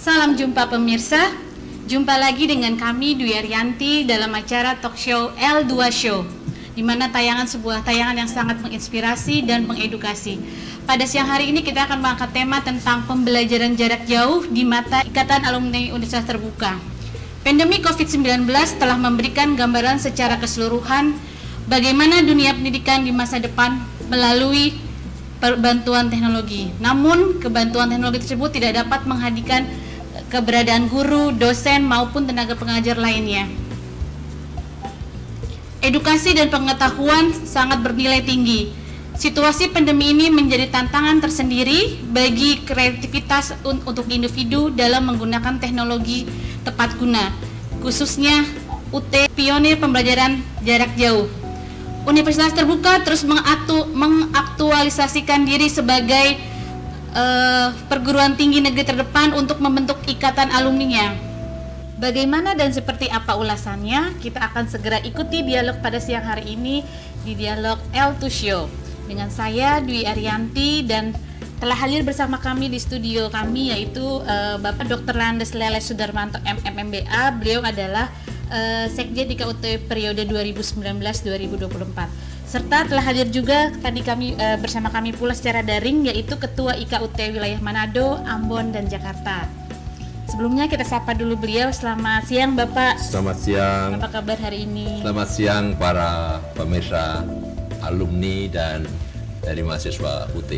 Salam jumpa pemirsa, jumpa lagi dengan kami Dwi Arianti dalam acara talk show L2 Show, di mana sebuah tayangan yang sangat menginspirasi dan mengedukasi. Pada siang hari ini kita akan mengangkat tema tentang pembelajaran jarak jauh di mata Ikatan Alumni Universitas Terbuka. Pandemi COVID-19 telah memberikan gambaran secara keseluruhan bagaimana dunia pendidikan di masa depan melalui bantuan teknologi. Namun, kebantuan teknologi tersebut tidak dapat menghadirkan keberadaan guru, dosen, maupun tenaga pengajar lainnya. Edukasi dan pengetahuan sangat bernilai tinggi. Situasi pandemi ini menjadi tantangan tersendiri bagi kreativitas untuk individu dalam menggunakan teknologi tepat guna, khususnya UT pionir pembelajaran jarak jauh. Universitas Terbuka terus mengaktualisasikan diri sebagai perguruan tinggi negeri terdepan untuk membentuk ikatan alumninya. Bagaimana dan seperti apa ulasannya? Kita akan segera ikuti dialog pada siang hari ini di dialog L2 Show dengan saya Dwi Arianti, dan telah hadir bersama kami di studio kami yaitu Bapak Dr. Landes Leles Sudarmanto MMBA. Beliau adalah Sekjen IKUT periode 2019-2024. Serta telah hadir juga tadi bersama kami pula secara daring yaitu Ketua IKUT wilayah Manado, Ambon, dan Jakarta. Sebelumnya kita sapa dulu beliau. Selamat siang Bapak. Selamat siang. Apa kabar hari ini? Selamat siang para pemirsa, alumni dan dari mahasiswa UT.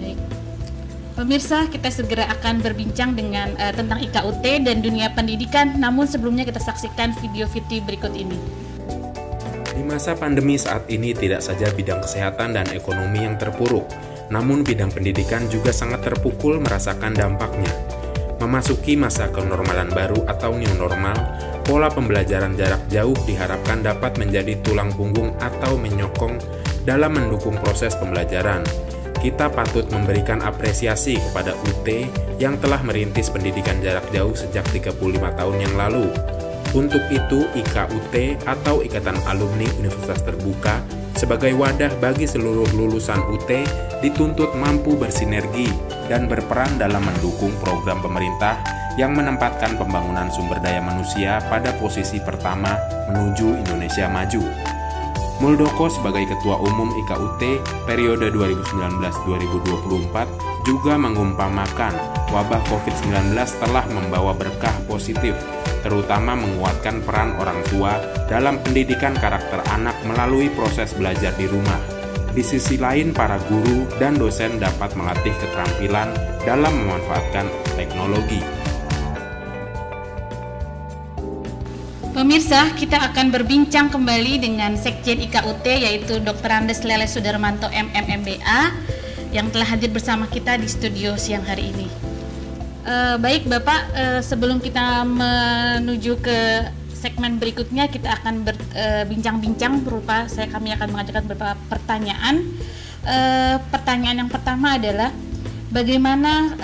Baik. Pemirsa, kita segera akan berbincang dengan tentang IKUT dan dunia pendidikan. Namun sebelumnya kita saksikan video-video berikut ini. Di masa pandemi saat ini tidak saja bidang kesehatan dan ekonomi yang terpuruk, namun bidang pendidikan juga sangat terpukul merasakan dampaknya. Memasuki masa kenormalan baru atau new normal, pola pembelajaran jarak jauh diharapkan dapat menjadi tulang punggung atau menyokong dalam mendukung proses pembelajaran. Kita patut memberikan apresiasi kepada UT yang telah merintis pendidikan jarak jauh sejak 35 tahun yang lalu. Untuk itu, IKUT atau Ikatan Alumni Universitas Terbuka sebagai wadah bagi seluruh lulusan UT dituntut mampu bersinergi dan berperan dalam mendukung program pemerintah yang menempatkan pembangunan sumber daya manusia pada posisi pertama menuju Indonesia maju. Muldoko sebagai Ketua Umum IKUT periode 2019-2024 juga mengumpamakan wabah COVID-19 telah membawa berkah positif, terutama menguatkan peran orang tua dalam pendidikan karakter anak melalui proses belajar di rumah. Di sisi lain, para guru dan dosen dapat melatih keterampilan dalam memanfaatkan teknologi. Pemirsa, kita akan berbincang kembali dengan Sekjen IKUT yaitu Dr. Landes Leles Sudarmanto MMBA yang telah hadir bersama kita di studio siang hari ini. Baik Bapak, sebelum kita menuju ke segmen berikutnya, kita akan berbincang-bincang kami akan mengajukan beberapa pertanyaan. Pertanyaan yang pertama adalah bagaimana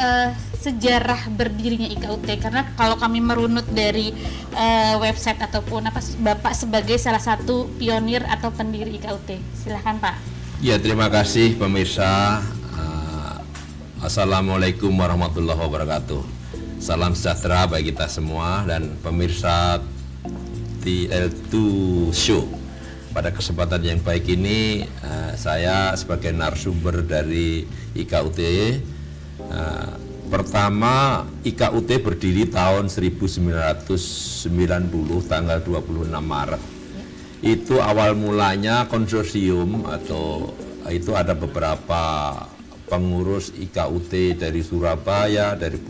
sejarah berdirinya IKUT, karena kalau kami merunut dari website ataupun Bapak sebagai salah satu pionir atau pendiri IKUT. Silahkan Pak. Ya, terima kasih pemirsa. Assalamualaikum warahmatullahi wabarakatuh. Salam sejahtera bagi kita semua dan pemirsa di L2 Show. Pada kesempatan yang baik ini, saya sebagai narasumber dari IKUT. Pertama, IKUT berdiri tahun 1990 tanggal 26 Maret. Itu awal mulanya konsorsium atau itu ada beberapa pengurus IKUT dari Surabaya, dari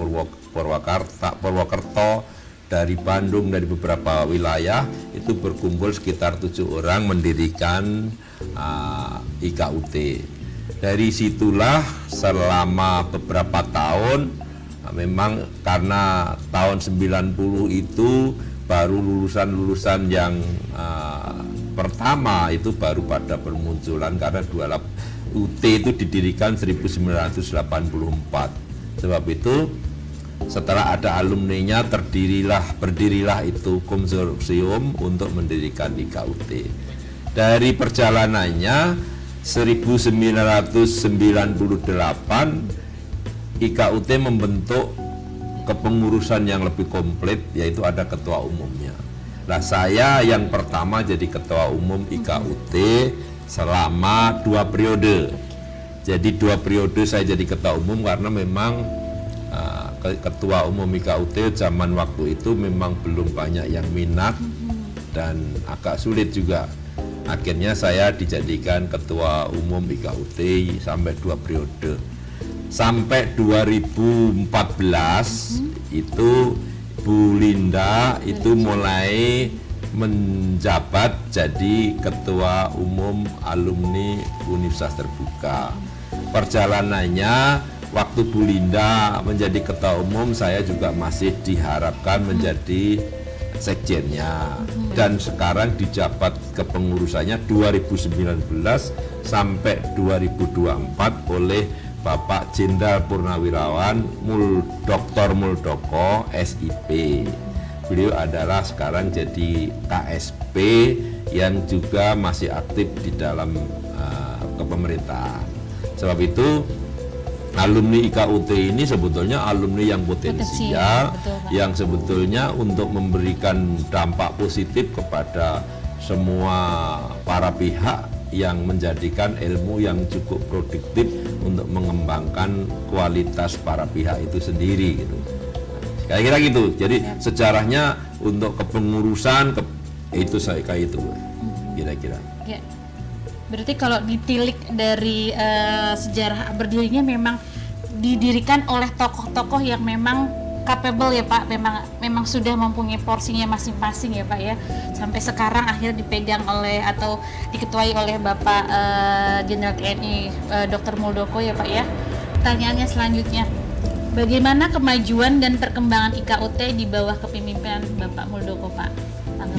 Purwokerto, dari Bandung, dari beberapa wilayah, itu berkumpul sekitar 7 orang mendirikan IKUT. Dari situlah selama beberapa tahun, memang karena tahun 90 itu baru lulusan-lulusan yang pertama itu baru pada bermunculan, karena UT itu didirikan 1984. Sebab itu setelah ada alumninya berdirilah itu konsorsium untuk mendirikan IKUT. Dari perjalanannya 1998 IKUT membentuk kepengurusan yang lebih komplit, yaitu ada ketua umumnya. Nah, saya yang pertama jadi ketua umum IKUT selama 2 periode. Jadi 2 periode saya jadi ketua umum karena memang ketua umum IKUT zaman waktu itu memang belum banyak yang minat dan agak sulit juga. Akhirnya saya dijadikan ketua umum IKUT sampai 2 periode. Sampai 2014 itu Bu Linda itu mulai menjabat jadi ketua umum alumni Universitas Terbuka. Perjalanannya waktu Bu Linda menjadi ketua umum, saya juga masih diharapkan menjadi sekjennya, dan sekarang dijabat kepengurusannya 2019 sampai 2024 oleh Bapak Jenderal Purnawirawan Dr. Muldoko SIP. Beliau adalah sekarang jadi KSP yang juga masih aktif di dalam kepemerintahan. Sebab itu alumni IKUT ini sebetulnya alumni yang potensial, yang sebetulnya untuk memberikan dampak positif kepada semua para pihak, yang menjadikan ilmu yang cukup produktif untuk mengembangkan kualitas para pihak itu sendiri gitu. Kira-kira gitu. Jadi sejarahnya untuk kepengurusan itu saya kayak itu kira-kira. Ya. Berarti kalau ditilik dari sejarah berdirinya memang didirikan oleh tokoh-tokoh yang memang capable ya Pak, memang sudah mempunyai porsinya masing-masing ya Pak ya, sampai sekarang akhirnya dipegang oleh atau diketuai oleh Bapak Jenderal TNI Dr. Muldoko ya Pak ya. Pertanyaannya selanjutnya, bagaimana kemajuan dan perkembangan IKUT di bawah kepemimpinan Bapak Muldoko Pak?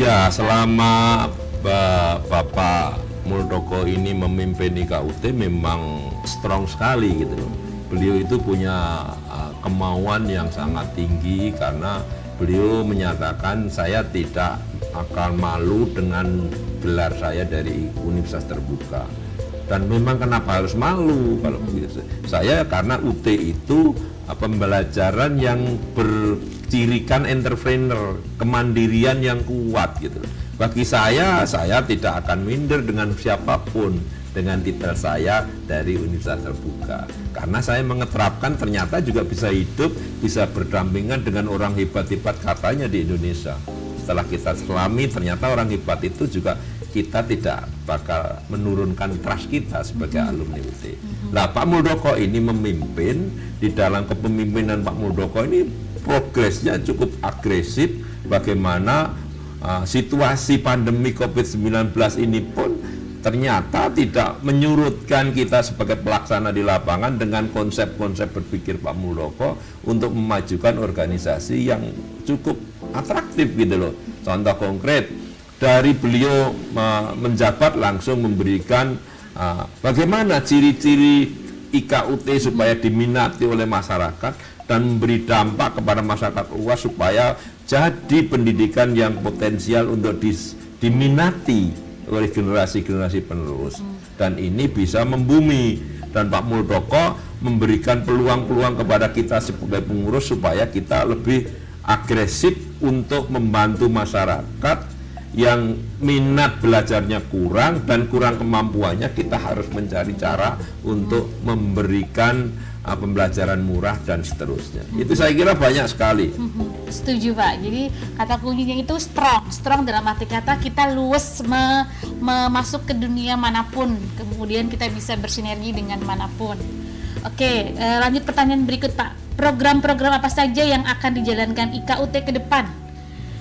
Ya, selama Bapak Muldoko ini memimpin IKUT memang strong sekali gitu loh. Beliau itu punya kemauan yang sangat tinggi karena beliau menyatakan saya tidak akan malu dengan gelar saya dari Universitas Terbuka. Dan memang kenapa harus malu kalau saya, karena UT itu pembelajaran yang bercirikan entrepreneur, kemandirian yang kuat gitu. Bagi saya tidak akan minder dengan siapapun dengan titel saya dari Universitas Terbuka, karena saya mengeterapkan ternyata juga bisa hidup, bisa berdampingan dengan orang hebat-hebat katanya di Indonesia. Setelah kita selami, ternyata orang hebat itu juga kita tidak bakal menurunkan trust kita sebagai alumni UT. Nah, Pak Muldoko ini memimpin, di dalam kepemimpinan Pak Muldoko ini progresnya cukup agresif. Bagaimana situasi pandemi COVID-19 ini pun ternyata tidak menyurutkan kita sebagai pelaksana di lapangan dengan konsep-konsep berpikir Pak Muldoko untuk memajukan organisasi yang cukup atraktif gitu loh. Contoh konkret, dari beliau menjabat langsung memberikan bagaimana ciri-ciri IKUT supaya diminati oleh masyarakat dan memberi dampak kepada masyarakat luas supaya jadi pendidikan yang potensial untuk diminati oleh generasi-generasi penerus, dan ini bisa membumi. Dan Pak Muldoko memberikan peluang-peluang kepada kita sebagai pengurus supaya kita lebih agresif untuk membantu masyarakat yang minat belajarnya kurang dan kurang kemampuannya. Kita harus mencari cara untuk memberikan pembelajaran murah dan seterusnya. Itu saya kira banyak sekali. Setuju Pak. Jadi kata kuncinya itu strong dalam arti kata kita luas masuk ke dunia manapun, kemudian kita bisa bersinergi dengan manapun. Oke, lanjut pertanyaan berikut Pak. Program-program apa saja yang akan dijalankan IKUT ke depan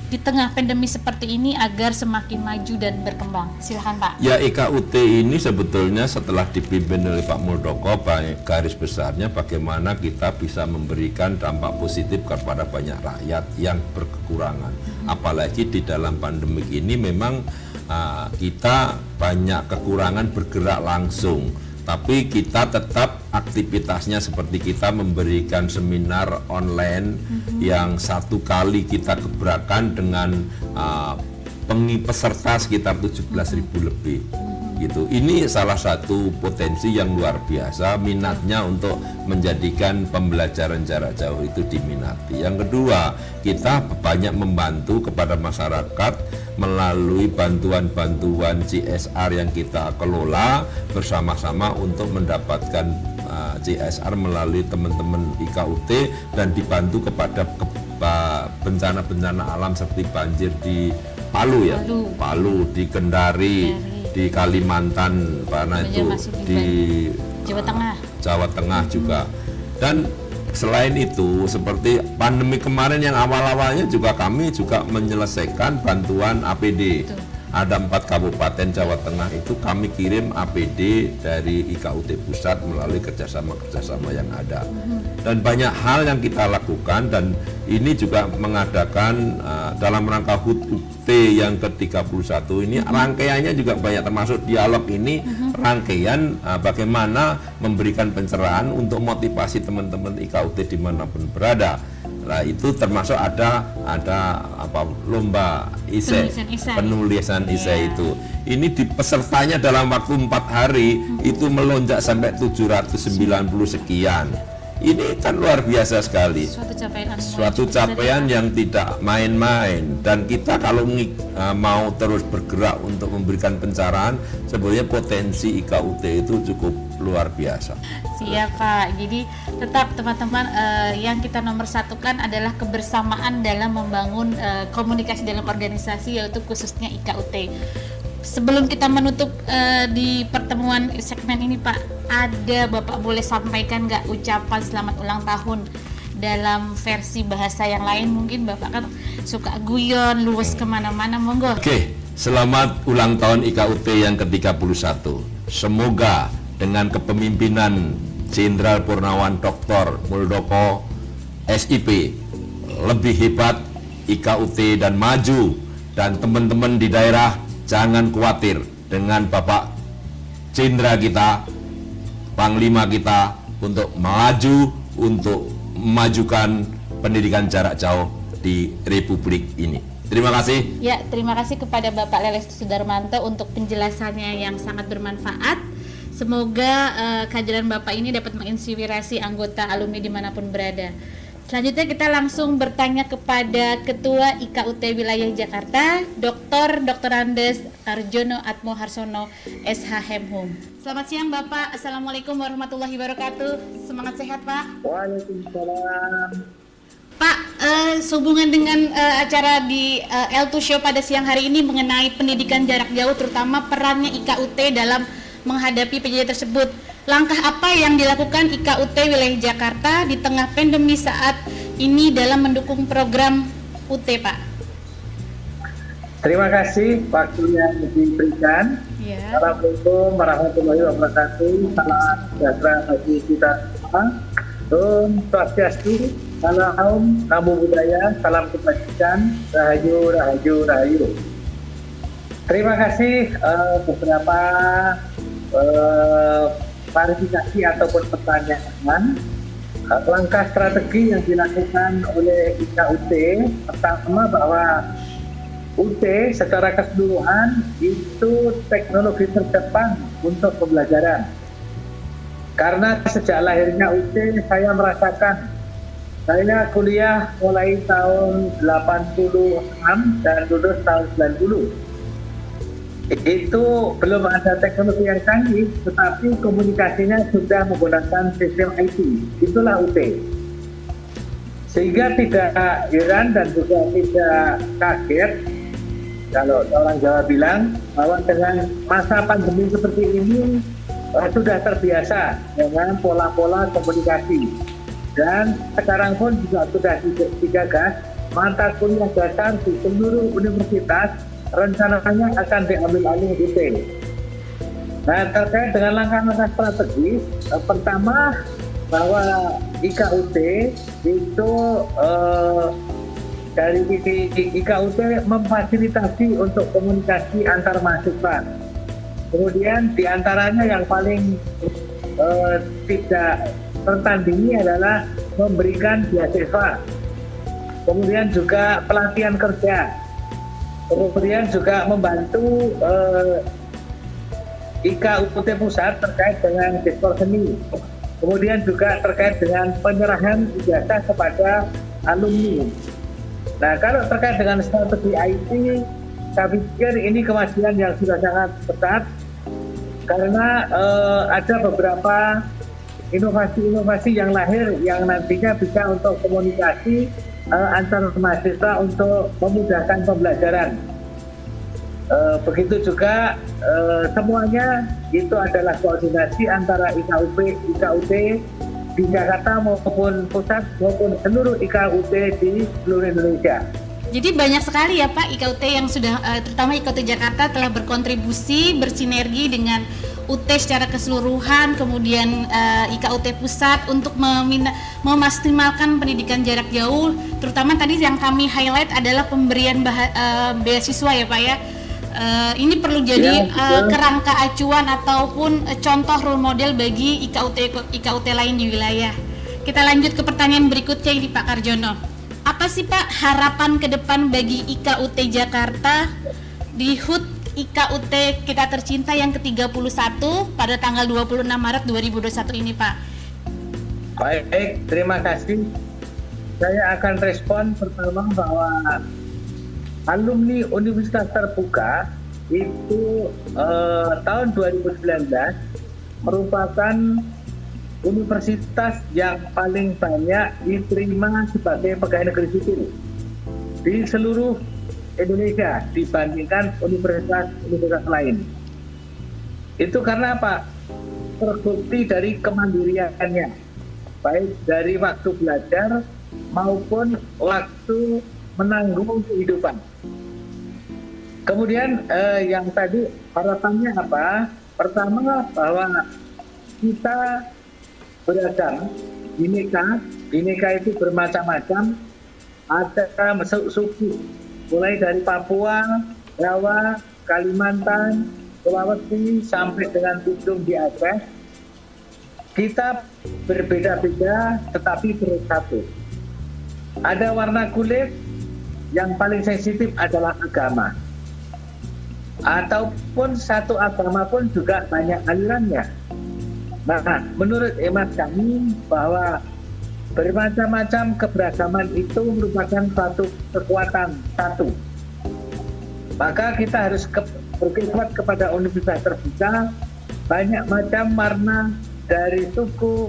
di tengah pandemi seperti ini agar semakin maju dan berkembang? Silahkan Pak. Ya, IKUT ini sebetulnya setelah dipimpin oleh Pak Muldoko, garis besarnya bagaimana kita bisa memberikan dampak positif kepada banyak rakyat yang berkekurangan. Apalagi di dalam pandemi ini memang kita banyak kekurangan bergerak langsung. Tapi kita tetap aktivitasnya seperti kita memberikan seminar online yang satu kali kita gebrakan dengan peserta sekitar 17.000 lebih. gitu. Ini salah satu potensi yang luar biasa, minatnya untuk menjadikan pembelajaran jarak jauh itu diminati. Yang kedua, kita banyak membantu kepada masyarakat melalui bantuan-bantuan CSR yang kita kelola bersama-sama untuk mendapatkan CSR melalui teman-teman IKUT, dan dibantu kepada bencana-bencana alam seperti banjir di Palu ya, Palu, di Kendari, di Kalimantan, mana itu di Jawa Tengah juga. Dan selain itu, seperti pandemi kemarin yang awal-awalnya juga kami juga menyelesaikan bantuan APD. Ada 4 kabupaten Jawa Tengah itu kami kirim APD dari IKUT pusat melalui kerjasama-kerjasama yang ada. Dan banyak hal yang kita lakukan, dan ini juga mengadakan dalam rangka HUT UT yang ke-31 ini, rangkaiannya juga banyak, termasuk dialog ini rangkaian bagaimana memberikan pencerahan untuk motivasi teman-teman IKUT dimanapun berada. Nah, itu termasuk ada lomba isai, penulisan isai itu. Ini di pesertanya dalam waktu 4 hari itu melonjak sampai 790 sekian. Ini kan luar biasa sekali. Suatu capaian yang tidak main-main. Dan kita kalau mau terus bergerak untuk memberikan pencerahan, sebenarnya potensi IKUT itu cukup luar biasa. Siap Pak. Jadi tetap teman-teman, yang kita nomor satukan adalah kebersamaan dalam membangun komunikasi dalam organisasi, yaitu khususnya IKUT. Sebelum kita menutup di pertemuan segmen ini Pak, ada Bapak boleh sampaikan nggak ucapan selamat ulang tahun dalam versi bahasa yang lain? Mungkin Bapak kan suka guyon, luwes kemana-mana, monggo. Oke, selamat ulang tahun IKUT yang ke-31. Semoga dengan kepemimpinan Jenderal Purnawan Dr. Muldoko SIP lebih hebat IKUT dan maju, dan teman-teman di daerah jangan khawatir dengan Bapak Jenderal kita, Panglima kita, untuk maju, untuk memajukan pendidikan jarak jauh di Republik ini. Terima kasih. Ya, terima kasih kepada Bapak Leles Sudarmanto untuk penjelasannya yang sangat bermanfaat. Semoga kehadiran Bapak ini dapat menginspirasi anggota alumni dimanapun berada. Selanjutnya kita langsung bertanya kepada Ketua IKUT Wilayah Jakarta, Dr. Andes Arjono Atmo Harsono, SH Hemhum. Selamat siang Bapak, Assalamualaikum warahmatullahi wabarakatuh. Semangat sehat Pak. Waalaikumsalam. Pak, sehubungan dengan acara di L2 Show pada siang hari ini mengenai pendidikan jarak jauh, terutama perannya IKUT dalam menghadapi PJJ tersebut. Langkah apa yang dilakukan IKUT Wilayah Jakarta di tengah pandemi saat ini dalam mendukung program UT, Pak? Terima kasih waktu yang diberikan. Ya. Assalamualaikum warahmatullahi wabarakatuh. Salam sejahtera bagi kita semua. Om Swastiastu, salam namo buddhaya, salam kebajikan, rahayu, rahayu, rahayu. Terima kasih beberapa klarifikasi ataupun pertanyaan. Langkah strategi yang dilakukan oleh IKUT, pertama bahwa UT secara keseluruhan itu teknologi terdepan untuk pembelajaran. Karena sejak lahirnya UT saya merasakan, saya kuliah mulai tahun 86 dan lulus tahun 90. Itu belum ada teknologi yang canggih, tetapi komunikasinya sudah menggunakan sistem IT. Itulah UT. Sehingga tidak heran dan juga tidak kaget kalau orang Jawa bilang bahwa dengan masa pandemi seperti ini sudah terbiasa dengan pola-pola komunikasi. Dan sekarang pun juga sudah digagas mata kuliah dasar di seluruh universitas rencananya akan diambil alih UT. Nah, terkait dengan langkah-langkah strategis, pertama bahwa IKUT itu dari IKUT memfasilitasi untuk komunikasi antar mahasiswa. Kemudian diantaranya yang paling tidak tertandingi adalah memberikan beasiswa, kemudian juga pelatihan kerja. Kemudian juga membantu IKUT Pusat terkait dengan Dispor Seni. Kemudian juga terkait dengan penyerahan ijazah kepada alumni. Nah, kalau terkait dengan strategi IT, saya pikir ini kemajuan yang sudah sangat pesat karena ada beberapa inovasi-inovasi yang lahir yang nantinya bisa untuk komunikasi antar mahasiswa untuk memudahkan pembelajaran. Begitu juga semuanya itu adalah koordinasi antara IKUT di Jakarta maupun pusat maupun seluruh IKUT di seluruh Indonesia. Jadi banyak sekali ya Pak IKUT yang sudah terutama IKUT Jakarta telah berkontribusi bersinergi dengan UT secara keseluruhan, kemudian IKUT Pusat untuk memaksimalkan pendidikan jarak jauh, terutama tadi yang kami highlight adalah pemberian beasiswa ya Pak ya. Ini perlu jadi kerangka acuan ataupun contoh role model bagi IKUT lain di wilayah. Kita lanjut ke pertanyaan berikutnya ini Pak Karjono. Apa sih Pak harapan ke depan bagi IKUT Jakarta di HUT IKUT kita tercinta yang ke-31 pada tanggal 26 Maret 2021 ini Pak? Baik, terima kasih. Saya akan respon pertama bahwa alumni Universitas Terbuka itu tahun 2019 merupakan universitas yang paling banyak diterima sebagai pegawai negeri sipil di seluruh Indonesia dibandingkan universitas lain. Itu karena apa? Terbukti dari kemandiriannya, baik dari waktu belajar maupun waktu menanggung kehidupan. Kemudian yang tadi harapannya apa? Pertama bahwa kita beragam, bineka itu bermacam-macam, ada suku, mulai dari Papua, Jawa, Kalimantan, Sulawesi sampai dengan ujung di Aceh. Kita berbeda-beda tetapi bersatu. Ada warna kulit, yang paling sensitif adalah agama. Ataupun satu agama pun juga banyak alirannya. Nah, menurut hemat kami bahwa bermacam-macam keberagaman itu merupakan suatu kekuatan satu. Maka kita harus berkhidmat kepada Universitas Terbuka, banyak macam warna dari suku,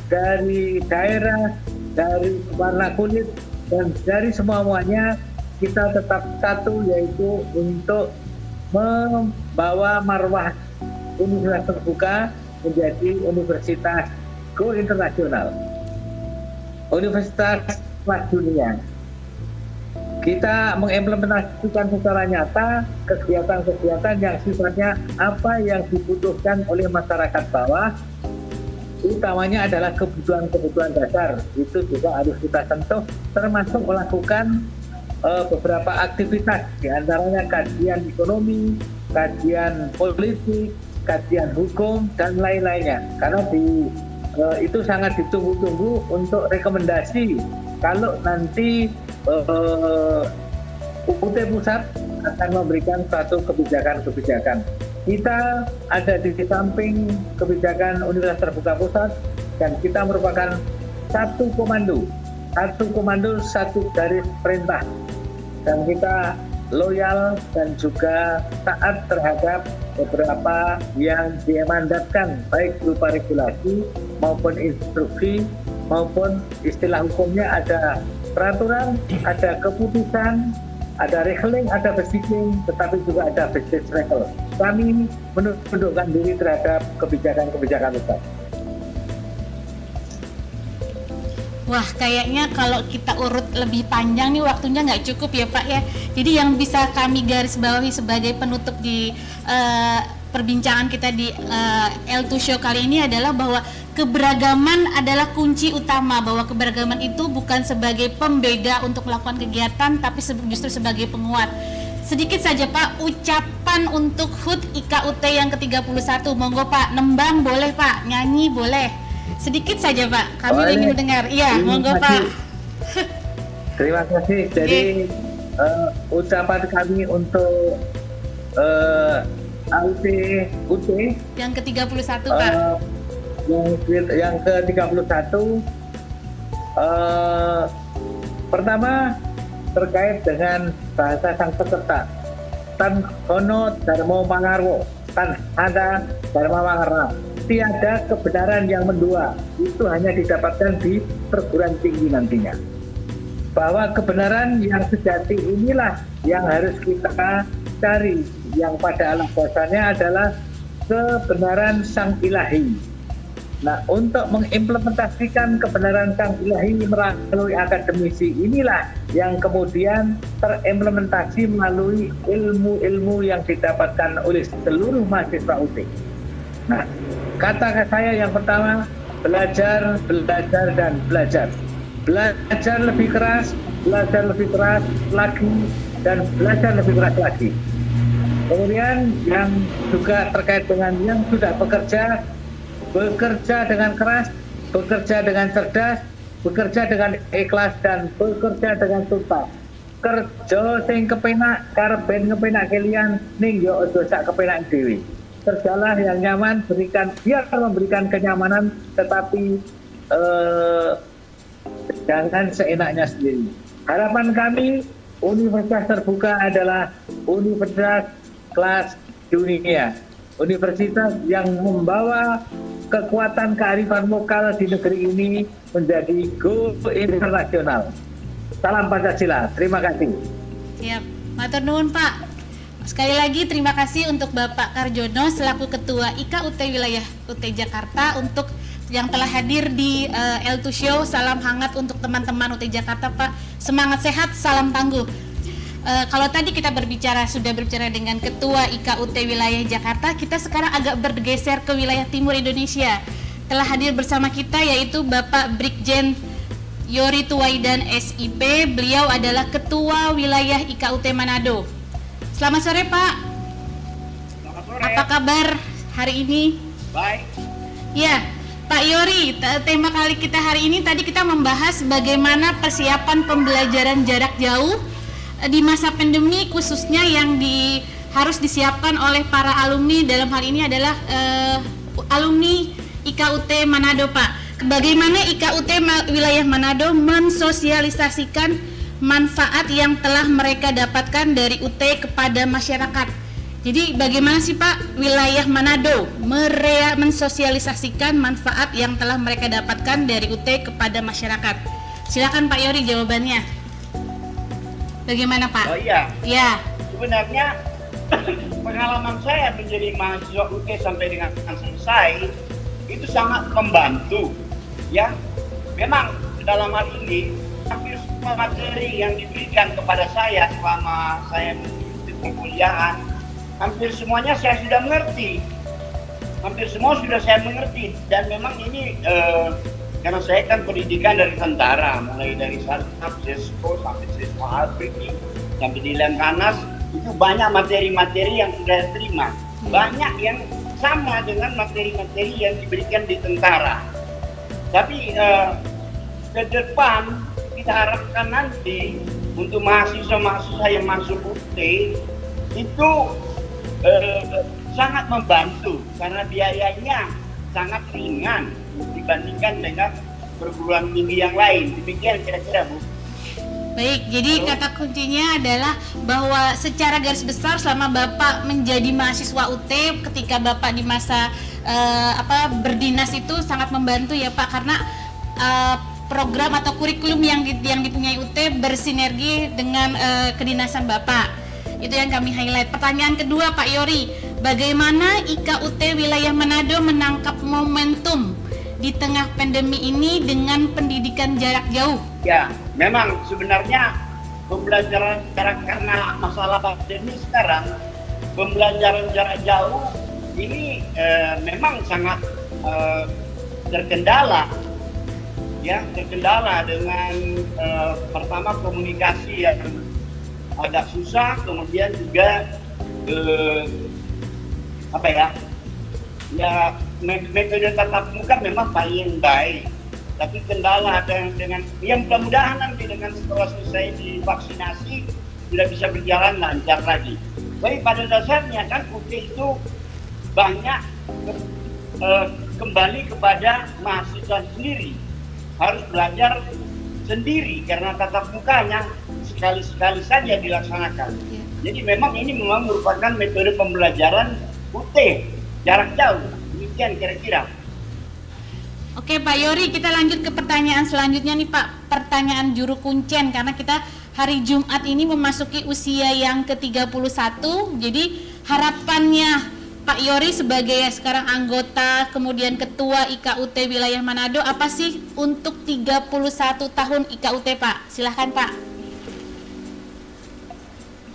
dari daerah, dari warna kulit, dan dari semuanya kita tetap satu, yaitu untuk membawa marwah Universitas Terbuka menjadi universitas go internasional, universitas kelas dunia. Kita mengimplementasikan secara nyata kegiatan-kegiatan yang sifatnya apa yang dibutuhkan oleh masyarakat bawah, utamanya adalah kebutuhan-kebutuhan dasar. Itu juga harus kita sentuh, termasuk melakukan beberapa aktivitas, diantaranya kajian ekonomi, kajian politik, kajian hukum, dan lain-lainnya. Karena itu sangat ditunggu-tunggu untuk rekomendasi kalau nanti UT Pusat akan memberikan suatu kebijakan-kebijakan. Kita ada di samping kebijakan Universitas Terbuka Pusat, dan kita merupakan satu komando, satu garis perintah, dan kita loyal dan juga taat terhadap beberapa yang dimandatkan, baik berupa regulasi maupun instruksi maupun istilah hukumnya. Ada peraturan, ada keputusan, ada rekening, ada besiking, tetapi juga ada business cycle. Kami menundukkan diri terhadap kebijakan-kebijakan besar. Wah, kayaknya kalau kita urut lebih panjang nih waktunya nggak cukup ya Pak ya. Jadi yang bisa kami garis bawahi sebagai penutup di perbincangan kita di L2 Show kali ini adalah bahwa keberagaman adalah kunci utama, bahwa keberagaman itu bukan sebagai pembeda untuk melakukan kegiatan, tapi justru sebagai penguat. Sedikit saja Pak, ucapan untuk HUT IKUT yang ke-31, monggo Pak, nembang boleh Pak, nyanyi boleh. Sedikit saja Pak, kami ingin mendengar. Iya, monggo Pak. Terima kasih. Jadi ucapan kami untuk AUT UT yang ke-31 Pak. Yang ke-31 pertama terkait dengan bahasa sang peserta. Tan kono dharma mangarwo, tan ada dharma mangarna. Tiada kebenaran yang mendua. Itu hanya didapatkan di perguruan tinggi nantinya. Bahwa kebenaran yang sejati inilah yang harus kita cari, yang pada alam bahasanya adalah kebenaran sang ilahi. Nah, untuk mengimplementasikan kebenaran sang ilahi melalui akademisi inilah yang kemudian terimplementasi melalui ilmu-ilmu yang didapatkan oleh seluruh mahasiswa UT. Nah, kata saya yang pertama, belajar, belajar, dan belajar. Belajar lebih keras lagi, dan belajar lebih keras lagi. Kemudian yang juga terkait dengan yang sudah bekerja dengan keras, bekerja dengan cerdas, bekerja dengan ikhlas, dan bekerja dengan tuntas. Kerja sing kepenak, karben kepenak kalian, ning yo ojo sak kepenak dewi. Kerjalah yang nyaman, biar memberikan kenyamanan, tetapi jangan seenaknya sendiri. Harapan kami, Universitas Terbuka adalah universitas kelas dunia. Universitas yang membawa kekuatan kearifan lokal di negeri ini menjadi go internasional. Salam Pancasila. Terima kasih. Siap. Matur nuwun Pak. Sekali lagi terima kasih untuk Bapak Karjono selaku Ketua IKUT Wilayah UT Jakarta untuk yang telah hadir di L2 Show. Salam hangat untuk teman-teman UT Jakarta Pak. Semangat sehat, salam tangguh. Kalau tadi kita sudah berbicara dengan Ketua IKUT Wilayah Jakarta, kita sekarang agak bergeser ke wilayah Timur Indonesia. Telah hadir bersama kita yaitu Bapak Brigjen Yori Tuwaidan SIP. Beliau adalah Ketua Wilayah IKUT Manado. Selamat sore Pak. Selamat sore. Apa kabar hari ini? Baik. Ya, Pak Yori, tema kali kita hari ini tadi kita membahas bagaimana persiapan pembelajaran jarak jauh di masa pandemi, khususnya yang harus disiapkan oleh para alumni. Dalam hal ini adalah alumni IKUT Manado Pak. Bagaimana IKUT Wilayah Manado mensosialisasikan manfaat yang telah mereka dapatkan dari UT kepada masyarakat. Jadi bagaimana sih Pak wilayah Manado mensosialisasikan manfaat yang telah mereka dapatkan dari UT kepada masyarakat? Silakan Pak Yori jawabannya. Bagaimana Pak? Oh iya. Ya. Sebenarnya pengalaman saya menjadi mahasiswa UT sampai dengan selesai itu sangat membantu. Ya, memang dalam hal ini hampir semua materi yang diberikan kepada saya selama saya mengikuti perkuliahan, hampir semuanya saya sudah mengerti. Hampir semua sudah saya mengerti, dan memang ini karena saya kan pendidikan dari tentara, mulai dari Sarnap, Sesko, sampai Sesko Albriki, sampai di Lemhanas, itu banyak materi-materi yang sudah terima. Banyak yang sama dengan materi-materi yang diberikan di tentara. Tapi ke depan kita harapkan nanti untuk mahasiswa-mahasiswa yang masuk UT itu sangat membantu karena biayanya sangat ringan dibandingkan dengan perguruan tinggi yang lain. Demikian kira-kira Bu. Baik, jadi kata kuncinya adalah bahwa secara garis besar selama Bapak menjadi mahasiswa UT ketika Bapak di masa berdinas itu sangat membantu ya Pak, karena program atau kurikulum yang dipunyai UT bersinergi dengan kedinasan Bapak. Itu yang kami highlight. Pertanyaan kedua Pak Yori, bagaimana IKUT Wilayah Manado menangkap momentum di tengah pandemi ini dengan pendidikan jarak jauh? Ya, memang sebenarnya pembelajaran karena masalah pandemi sekarang, pembelajaran jarak jauh ini memang sangat terkendala. Ya, terkendala dengan pertama komunikasi yang agak susah, kemudian juga metode tatap muka memang paling baik, tapi kendala dengan yang mudah-mudahan nanti dengan setelah selesai divaksinasi sudah bisa berjalan lancar lagi. Tapi pada dasarnya kan UT itu banyak kembali kepada mahasiswa sendiri, harus belajar sendiri karena tatap mukanya sekali-sekali saja dilaksanakan. Jadi memang ini merupakan metode pembelajaran UT jarak jauh. Demikian kira-kira. Oke Pak Yori, kita lanjut ke pertanyaan selanjutnya nih Pak. Pertanyaan juru kuncen, karena kita hari Jumat ini memasuki usia yang ke-31. Jadi harapannya Pak Yori sebagai sekarang anggota, kemudian ketua IKUT wilayah Manado, apa sih untuk 31 tahun IKUT Pak? Silahkan Pak.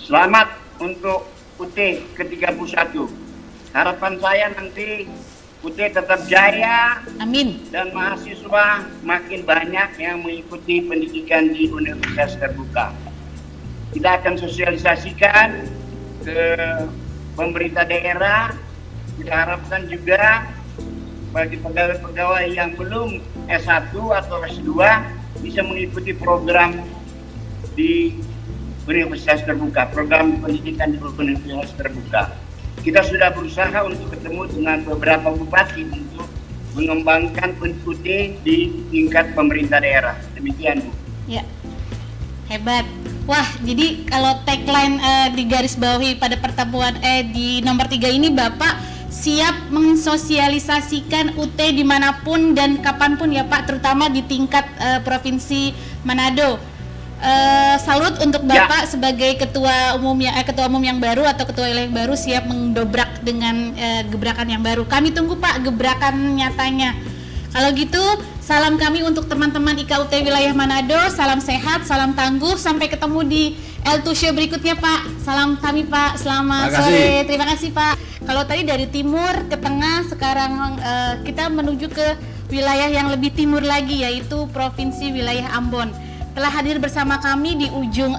Selamat untuk UT ke-31. Harapan saya nanti UT tetap jaya. Amin. Dan mahasiswa makin banyak yang mengikuti pendidikan di Universitas Terbuka. Kita akan sosialisasikan ke pemerintah daerah. Kita harapkan juga bagi pegawai-pegawai yang belum S1 atau S2 bisa mengikuti program di Universitas Terbuka, program pendidikan di Universitas Terbuka. Kita sudah berusaha untuk ketemu dengan beberapa bupati untuk mengembangkan UT di tingkat pemerintah daerah. Demikian, Bu. Ya, hebat. Wah, jadi kalau tagline di garis bawahi pada pertemuan di nomor 3 ini, Bapak siap mensosialisasikan UT dimanapun dan kapanpun ya Pak, terutama di tingkat Provinsi Manado. Salut untuk Bapak sebagai ketua umum yang baru atau ketua wilayah yang baru, siap mendobrak dengan gebrakan yang baru. Kami tunggu Pak gebrakan nyatanya. Kalau gitu, salam kami untuk teman-teman IKUT wilayah Manado, salam sehat, salam tangguh, sampai ketemu di L2 Show berikutnya Pak. Salam kami Pak, selamat sore. Terima kasih Pak. Kalau tadi dari timur ke tengah, sekarang kita menuju ke wilayah yang lebih timur lagi, yaitu Provinsi Wilayah Ambon. Telah hadir bersama kami di ujung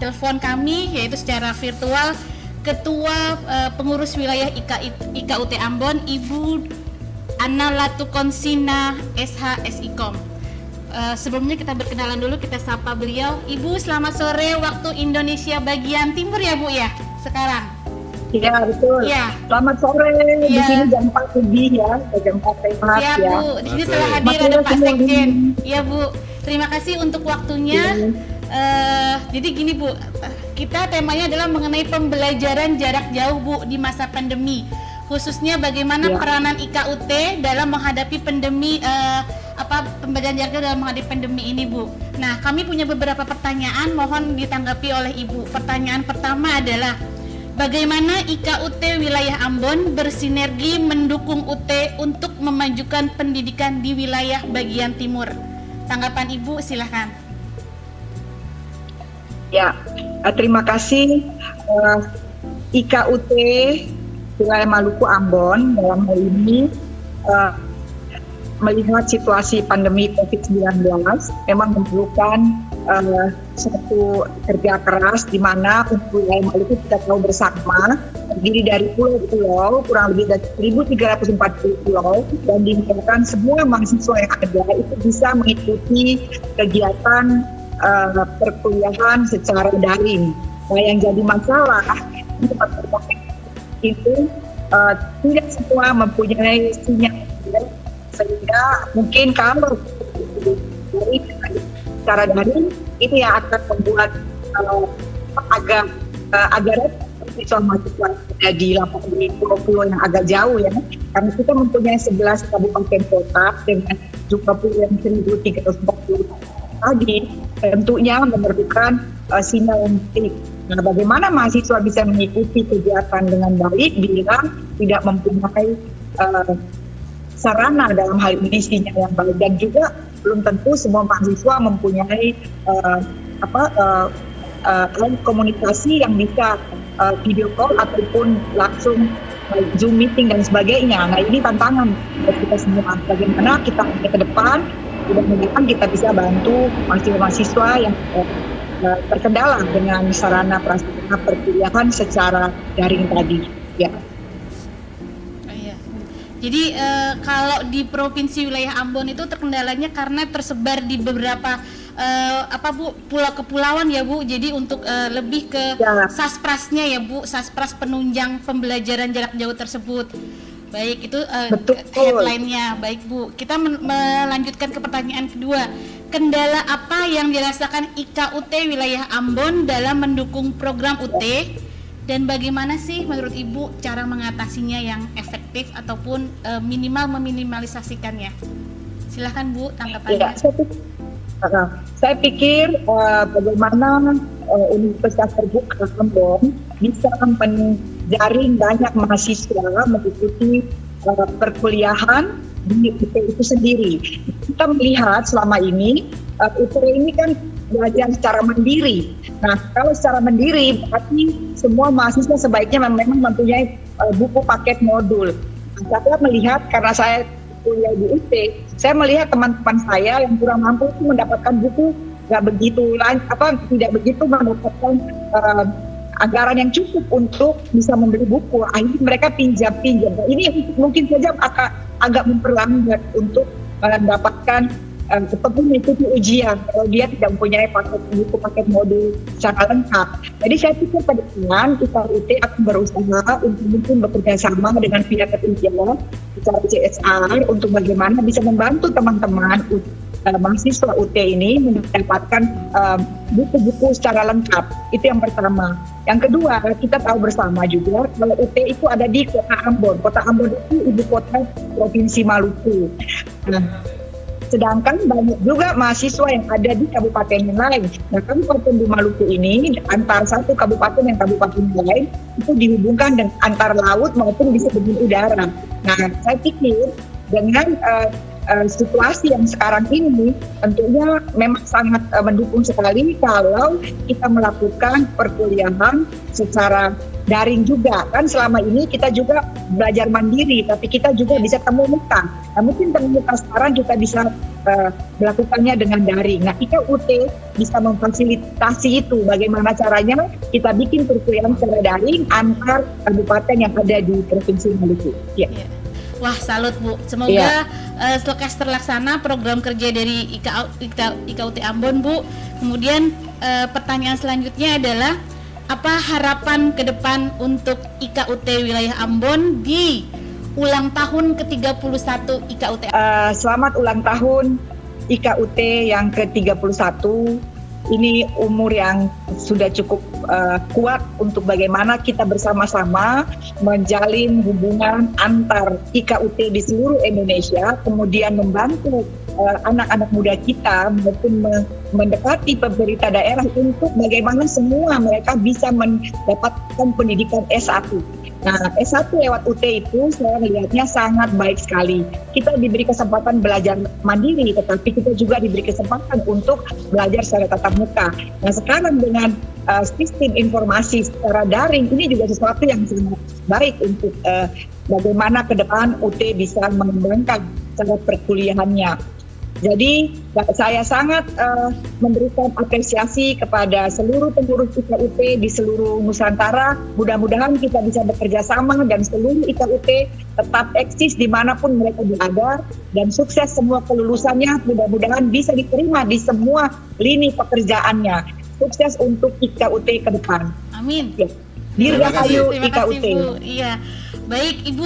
telepon kami, yaitu secara virtual, Ketua Pengurus Wilayah IKUT Ambon, Ibu Anna Latukonsina SH-SIKOM. Sebelumnya kita berkenalan dulu, kita sapa beliau. Ibu, selamat sore waktu Indonesia bagian timur ya Bu ya, sekarang? Iya betul. Ya. Selamat sore. Ya. Di sini jam 4 pagi ya, jam 4 tepat ya. Bu, di sini telah hadir ada Pak Sekjen. Iya Bu, terima kasih untuk waktunya. Jadi gini Bu, kita temanya adalah mengenai pembelajaran jarak jauh Bu di masa pandemi. Khususnya bagaimana peranan IKUT dalam menghadapi pandemi, pembelajaran jarak jauh dalam menghadapi pandemi ini Bu. Nah, kami punya beberapa pertanyaan, mohon ditanggapi oleh Ibu. Pertanyaan pertama adalah, bagaimana IKUT wilayah Ambon bersinergi mendukung UT untuk memajukan pendidikan di wilayah bagian timur? Tanggapan Ibu silahkan. Ya, terima kasih. IKUT wilayah Maluku Ambon dalam hal ini melihat situasi pandemi COVID-19 memang memerlukan suatu kerja keras, di mana untuk wilayah Maluku kita tahu bersama terdiri dari pulau-pulau kurang lebih dari 1.340 pulau, dan diharapkan semua mahasiswa yang ada itu bisa mengikuti kegiatan perkuliahan secara daring. Nah, yang jadi masalah itu tidak semua mempunyai sinyal, sehingga mungkin kalau secara daring itu yang akan membuat agak siswa mahasiswa di pulau-pulau yang agak jauh ya, karena kita mempunyai 11 kabupaten kota dengan jumlah pulau yang 1.340 tadi, tentunya memerlukan sinyal yang baik. Nah, bagaimana mahasiswa bisa mengikuti kegiatan dengan baik bila tidak mempunyai sarana dalam hal ini sinyal yang baik, dan juga belum tentu semua mahasiswa mempunyai alat komunikasi yang bisa video call ataupun langsung Zoom meeting dan sebagainya. Nah, ini tantangan buat kita semua. Bagaimana kita ke depan, mudah-mudahan kita bisa bantu mahasiswa yang terkendala dengan sarana prasarana perkuliahan secara daring tadi. Ya. Jadi kalau di Provinsi Wilayah Ambon itu terkendalanya karena tersebar di beberapa Bu, pulau kepulauan ya Bu. Jadi untuk lebih ke sasprasnya ya Bu, saspras penunjang pembelajaran jarak jauh tersebut. Baik, itu headline-nya. Baik Bu, kita melanjutkan ke pertanyaan kedua. Kendala apa yang dirasakan IKUT wilayah Ambon dalam mendukung program UT? Dan bagaimana sih menurut Ibu cara mengatasinya yang efektif ataupun minimal meminimalisasikannya? Silahkan Bu, tanggapannya. Ya, saya pikir bagaimana Universitas Terbuka Ambon bisa menjaring banyak mahasiswa mengikuti perkuliahan di UT itu sendiri. Kita melihat selama ini UT ini kan belajar secara mandiri. Nah, kalau secara mandiri berarti semua mahasiswa sebaiknya memang mempunyai buku paket modul. Saya melihat karena saya kuliah di UT, saya melihat teman-teman saya yang kurang mampu itu mendapatkan buku tidak begitu mendapatkan anggaran yang cukup untuk bisa membeli buku. Akhirnya mereka pinjam. Ini mungkin saja agak memperlambat untuk mendapatkan ataupun mengikuti ujian kalau dia tidak mempunyai buku paket modul secara lengkap. Jadi saya pikir pada depan IKUT akan berusaha untuk mungkin bekerja sama dengan pihak ketiga secara CSR untuk bagaimana bisa membantu teman-teman mahasiswa UT ini mendapatkan buku-buku secara lengkap. Itu yang pertama. Yang kedua, kita tahu bersama juga kalau UT itu ada di Kota Ambon. Kota Ambon itu ibu kota Provinsi Maluku. Nah, sedangkan banyak juga mahasiswa yang ada di kabupaten yang lain. Nah, kabupaten di Maluku ini antara satu kabupaten dan kabupaten lain itu dihubungkan dengan antara laut maupun bisa dengan udara. Nah, saya pikir dengan situasi yang sekarang ini tentunya memang sangat mendukung sekali kalau kita melakukan perkuliahan secara daring juga. Kan selama ini kita juga belajar mandiri, tapi kita juga bisa temu muka. Nah, mungkin temu muka sekarang kita bisa melakukannya dengan daring. Nah, IKUT bisa memfasilitasi itu. Bagaimana caranya kita bikin perkuliahan secara daring antar kabupaten yang ada di Provinsi Maluku. Ya. Wah, salut Bu. Semoga lekas terlaksana program kerja dari IKUT Ambon Bu. Kemudian pertanyaan selanjutnya adalah apa harapan ke depan untuk IKUT wilayah Ambon di ulang tahun ke-31 IKUT? Selamat ulang tahun IKUT yang ke-31. Ini umur yang sudah cukup kuat untuk bagaimana kita bersama-sama menjalin hubungan antar IKUT di seluruh Indonesia, kemudian membantu anak-anak muda kita maupun mendekati pemerintah daerah untuk bagaimana semua mereka bisa mendapatkan pendidikan S1. Nah, S1 lewat UT itu saya melihatnya sangat baik sekali. Kita diberi kesempatan belajar mandiri, tetapi kita juga diberi kesempatan untuk belajar secara tatap muka. Nah, sekarang dengan sistem informasi secara daring, ini juga sesuatu yang sangat baik untuk bagaimana ke depan UT bisa mengembangkan cara perkuliahannya. Jadi saya sangat memberikan apresiasi kepada seluruh pengurus IKUT di seluruh Nusantara. Mudah-mudahan kita bisa bekerja sama dan seluruh IKUT tetap eksis dimanapun mereka berada dan sukses semua kelulusannya. Mudah-mudahan bisa diterima di semua lini pekerjaannya. Sukses untuk IKUT ke depan. Amin. Ya. Dirgahayu IKUT. Iya. Baik Ibu,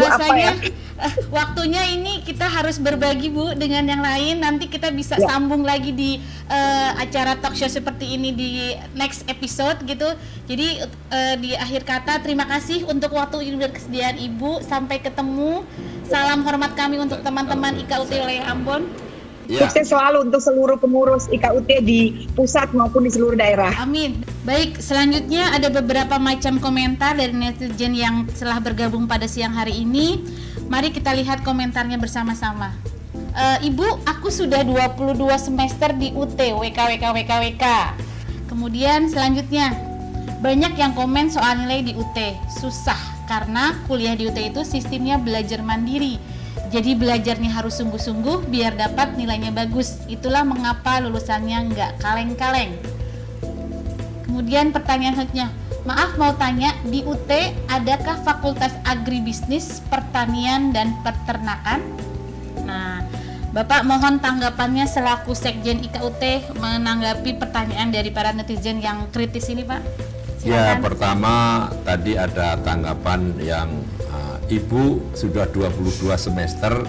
rasanya waktunya ini kita harus berbagi Bu dengan yang lain. Nanti kita bisa sambung lagi di acara talk show seperti ini di next episode gitu. Jadi di akhir kata terima kasih untuk waktu dan kesediaan Ibu. Sampai ketemu. Salam hormat kami untuk teman-teman IKUT wilayah Ambon. Sukses selalu untuk seluruh pengurus IKUT di pusat maupun di seluruh daerah. Amin. Baik, selanjutnya ada beberapa macam komentar dari netizen yang telah bergabung pada siang hari ini. Mari kita lihat komentarnya bersama-sama. Ibu, aku sudah 22 semester di UT, WK. Kemudian selanjutnya, banyak yang komen soal nilai di UT. Susah, karena kuliah di UT itu sistemnya belajar mandiri. Jadi belajarnya harus sungguh-sungguh biar dapat nilainya bagus. Itulah mengapa lulusannya nggak kaleng-kaleng. Kemudian pertanyaan selanjutnya, maaf mau tanya, di UT adakah fakultas agribisnis, pertanian, dan peternakan? Nah, Bapak mohon tanggapannya selaku Sekjen IKUT menanggapi pertanyaan dari para netizen yang kritis ini, Pak. Ya, Silakan. pertama tadi ada tanggapan yang Ibu sudah 22 semester,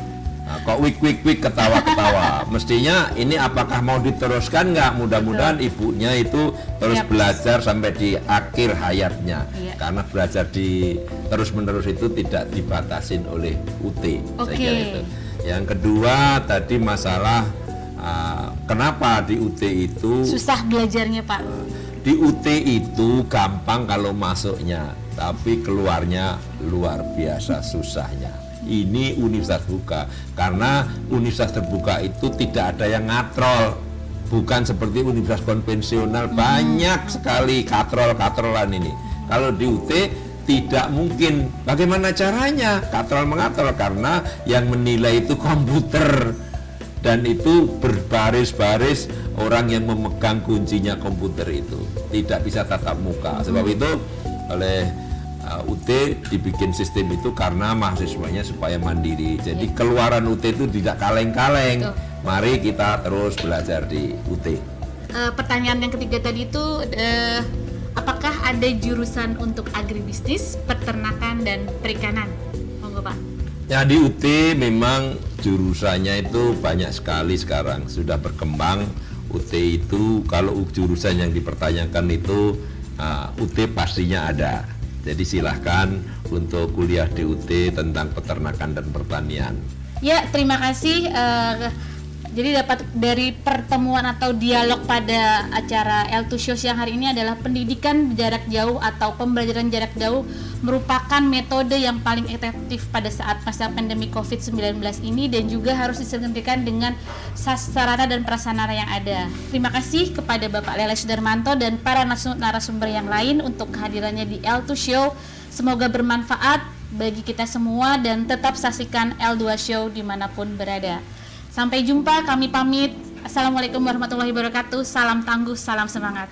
kok wik ketawa-ketawa. Mestinya ini apakah mau diteruskan nggak? Mudah-mudahan ibunya itu terus belajar sampai di akhir hayatnya. Karena belajar terus-menerus itu tidak dibatasin oleh UT. Saya kira itu. Yang kedua tadi masalah kenapa di UT itu susah belajarnya, Pak. Di UT itu gampang kalau masuknya, tapi keluarnya luar biasa susahnya. Ini universitas terbuka, karena universitas terbuka itu tidak ada yang ngatrol, bukan seperti universitas konvensional. Banyak sekali katrol-katrolan ini. Kalau di UT tidak mungkin. Bagaimana caranya katrol mengatrol? Karena yang menilai itu komputer, dan itu berbaris-baris orang yang memegang kuncinya komputer itu, tidak bisa tatap muka. Sebab itu oleh UT dibikin sistem itu karena mahasiswanya supaya mandiri. Jadi keluaran UT itu tidak kaleng-kaleng. Mari kita terus belajar di UT. Pertanyaan yang ketiga tadi itu apakah ada jurusan untuk agribisnis, peternakan, dan perikanan? Monggo, Pak. Ya, di UT memang jurusannya itu banyak sekali sekarang, sudah berkembang. UT itu kalau jurusan yang dipertanyakan itu UT pastinya ada. Jadi silahkan untuk kuliah di UT tentang peternakan dan pertanian. Ya, terima kasih. Jadi dapat dari pertemuan atau dialog pada acara L2 Show siang hari ini adalah pendidikan jarak jauh atau pembelajaran jarak jauh merupakan metode yang paling efektif pada saat masa pandemi COVID-19 ini dan juga harus disesuaikan dengan sarana dan prasarana yang ada. Terima kasih kepada Bapak Lele Sudarmanto dan para narasumber yang lain untuk kehadirannya di L2 Show. Semoga bermanfaat bagi kita semua dan tetap saksikan L2 Show dimanapun berada. Sampai jumpa, kami pamit. Assalamualaikum warahmatullahi wabarakatuh. Salam tangguh, salam semangat.